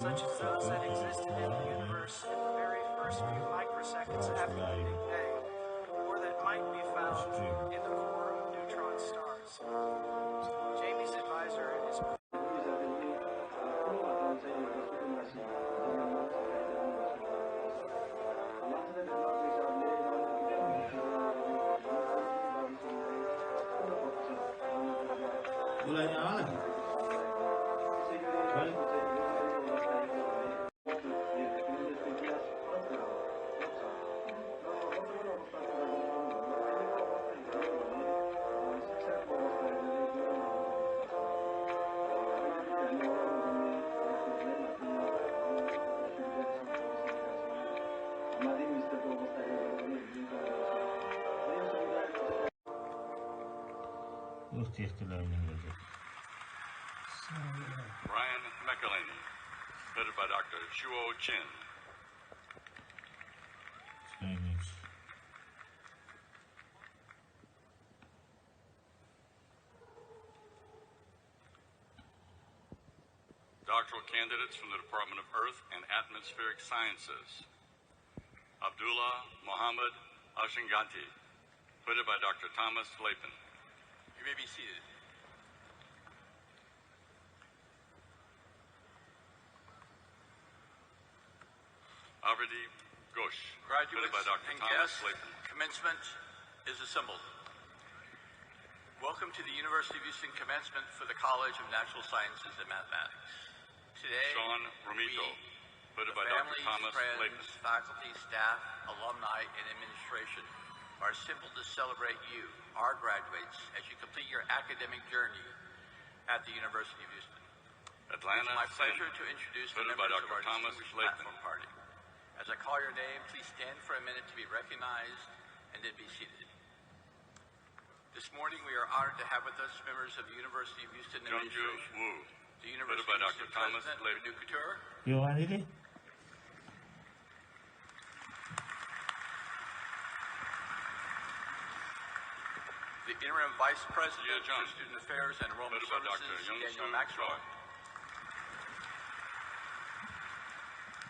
Such as those that existed in the universe in the very first few microseconds after the Big Bang, or that might be found in the core of neutron stars. Jamie's advisor is mulai nyala lagi. Brian McElhaney, headed by Dr. Shuo Chin. Spanish. Doctoral candidates from the Department of Earth and Atmospheric Sciences. Abdullah Mohammed Ashinganti, headed by Dr. Thomas Lapin. You may be seated. Avridi Ghosh, headed Graduates by Dr. and Thomas guests, Lapin. commencement is assembled. Welcome to the University of Houston Commencement for the College of Natural Sciences and Mathematics. Today, Sean Romito, headed by Dr. families, Thomas friends, Lapin. faculty, staff, alumni, and administration are assembled to celebrate you, our graduates, as you complete your academic journey at the University of Houston. Atlanta, It's my pleasure Sen, to introduce the headed by members of Dr. our Thomas distinguished Lapin. platform party. As I call your name, please stand for a minute to be recognized and then be seated. This morning, we are honored to have with us members of the University of Houston Jungju Administration, Wu, the University by of Dr. Houston Thomas President Lapin. Renew Couture, You want it? the Interim Vice President Yeah, John. for Student Affairs and Enrollment Headed by Dr. Services, Young-Soo Daniel Maxwell, Choi.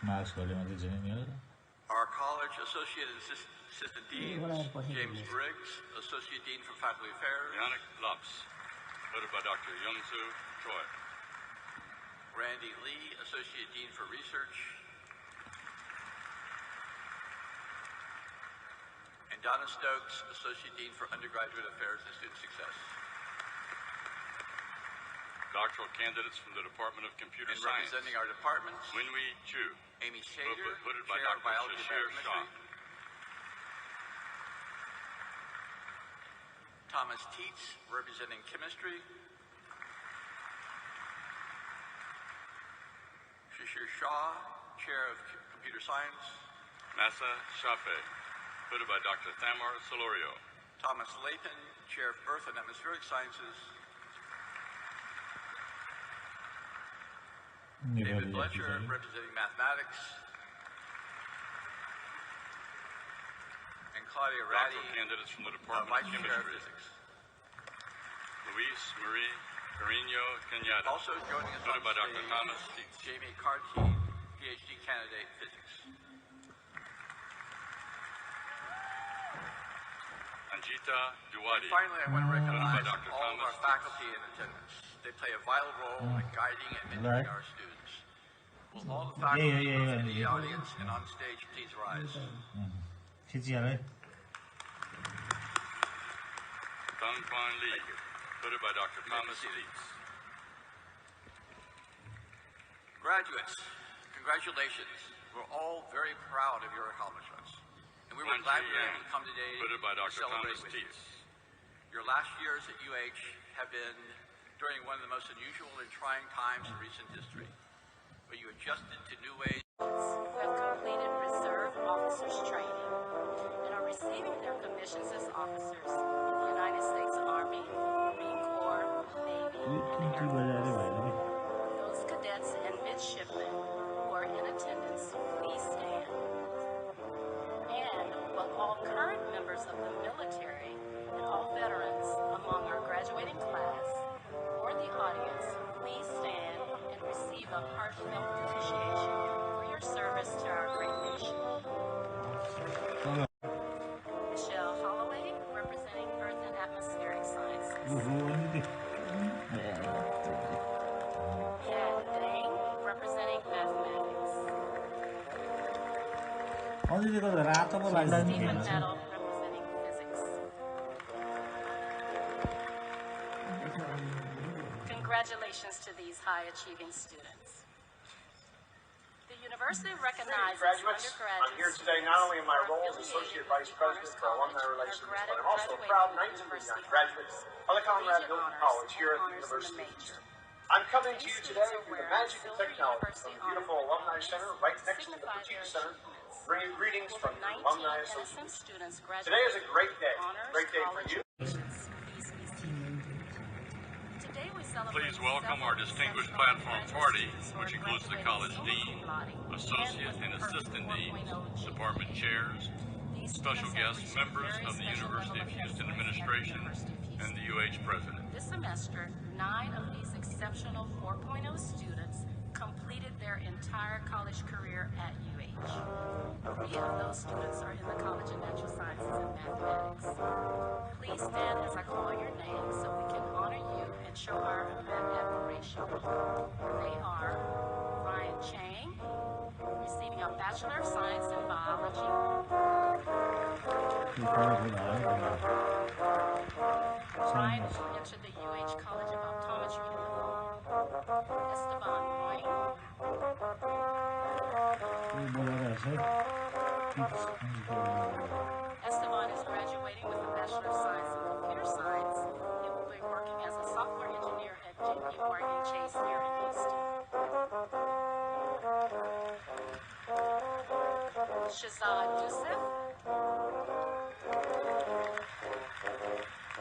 Max मध्ये जने नहीं होता. our College Associate Assistant Deans, James Briggs, Associate Dean for Faculty Affairs, Yannick Lops, headed by Dr. Young-Soo Choi. Randy Lee, Associate Dean for Research, and Donna Stokes, Associate Dean for Undergraduate Affairs and Student Success. Doctoral candidates from the Department of Computer And Science. representing our departments, Winwei Chu, Amy Shader, headed by Chair of Dr. Biology and Shashir Shah. Biochemistry, Thomas Teets, representing Chemistry, Shashir Shah, Chair of Computer Science, Massa Shafe, headed by Dr. Thamar Solorio. Thomas Lapin, Chair of Earth and Atmospheric Sciences, David Fletcher, representing Mathematics, and Claudia Ratty, Doctoral candidates from the Department Vice of Chair of Chemistry. Physics. Luis Marie Carino Cañada, Also joining us on headed by Dr. stage, Thomas Teets. Jamie Carty, Ph.D. candidate, Physics. Anjita Duwadi, Finally, I want to recognize Dr. all of Thomas our faculty in attendance. They play a vital role in guiding and mentoring our students. Will all the faculty in the audience and on stage please rise? खिची हाले. Dong Quan Lee, headed by Dr. Thomas Teets. Graduates, congratulations. We're all very proud of your accomplishments. And we were Wan glad Chi we were able Yang, to come today headed by to Dr. celebrate Thomas with you. Teets. Your last years at UH have been during one of the most unusual and trying times in recent history. But you adjusted to new ways. Who have completed reserve officers training and are receiving their commissions as officers in the United States Army, Marine Corps, Navy, and Air Force. Those cadets and midshipmen appreciation for your service to our great nation. Michelle Holloway, representing Earth and Atmospheric Sciences. Pat Dane, representing Mathematics. 언니가 라또 뭐 라이다 Stephen Nettle, representing Physics. Congratulations to these high-achieving students. The university recognizes Graduates, I'm here today not only in my role as Associate Vice President for Alumni Relations, but I'm also a proud 1989 graduate of the Conrad Hilton College here at the University of Houston. I'm coming to you today through the magic of technology from the beautiful Alumni Center right next to the Petite Center, bringing greetings from the Alumni Association. Today is a great day for you. Please welcome our distinguished platform party, which includes the college dean, associate and assistant deans, department chairs, special guests, members of the University of Houston administration, and the UH president. This semester, 9 of these exceptional 4.0 students completed their entire college career at UH. 3 of those students are in the College of Natural Sciences and Mathematics. Please stand as I call your name so we can honor you and show our admiration. They are Ryan Chang, receiving a Bachelor of Science in Biology. Ryan, who entered the UH College of Optometry in the fall. Esteban Moyne. Esteban is graduating with a Bachelor of Science in Computer Science. He will be working as a software engineer at JP Morgan Chase here in Houston. Shazad Youssef.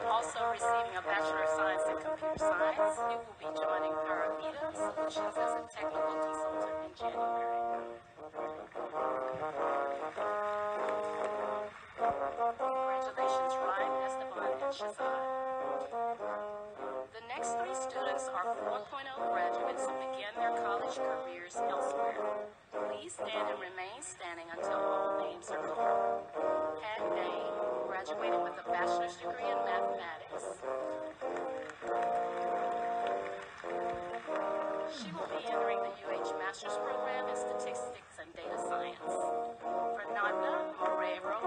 Also receiving a Bachelor of Science in Computer Science, he will be joining Paravita Solutions as a technical consultant in January. Congratulations, Ryan, Esteban, and Shazad. The next 3 students are 4.0 graduates who began their college careers elsewhere. Please stand and remain standing until all names are called. Pat Dane, graduating with a bachelor's degree in mathematics. She will be entering the UH Master's Program in Statistics and Data Science. Fernanda Moreiro.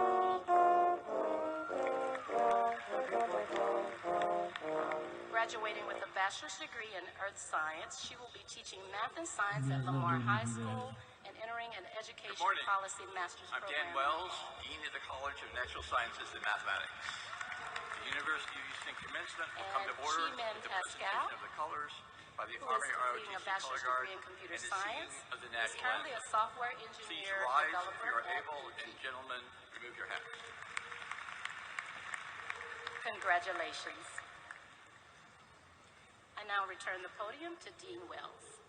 Graduating with a bachelor's degree in Earth Science, she will be teaching math and science at Lamar High School and entering an education policy master's I'm program. Dan Wells, Dean of the College of Natural Sciences and Mathematics. The University of Houston Commencement will come to order with the presentation of the colors by the Who Army is ROTC completing a Color bachelor's Guard degree in computer and the science, singing of the is national currently a anthem. software Please engineer rise if developer you are at able, and gentlemen, remove your hats. Congratulations. I now return the podium to Dean Wells.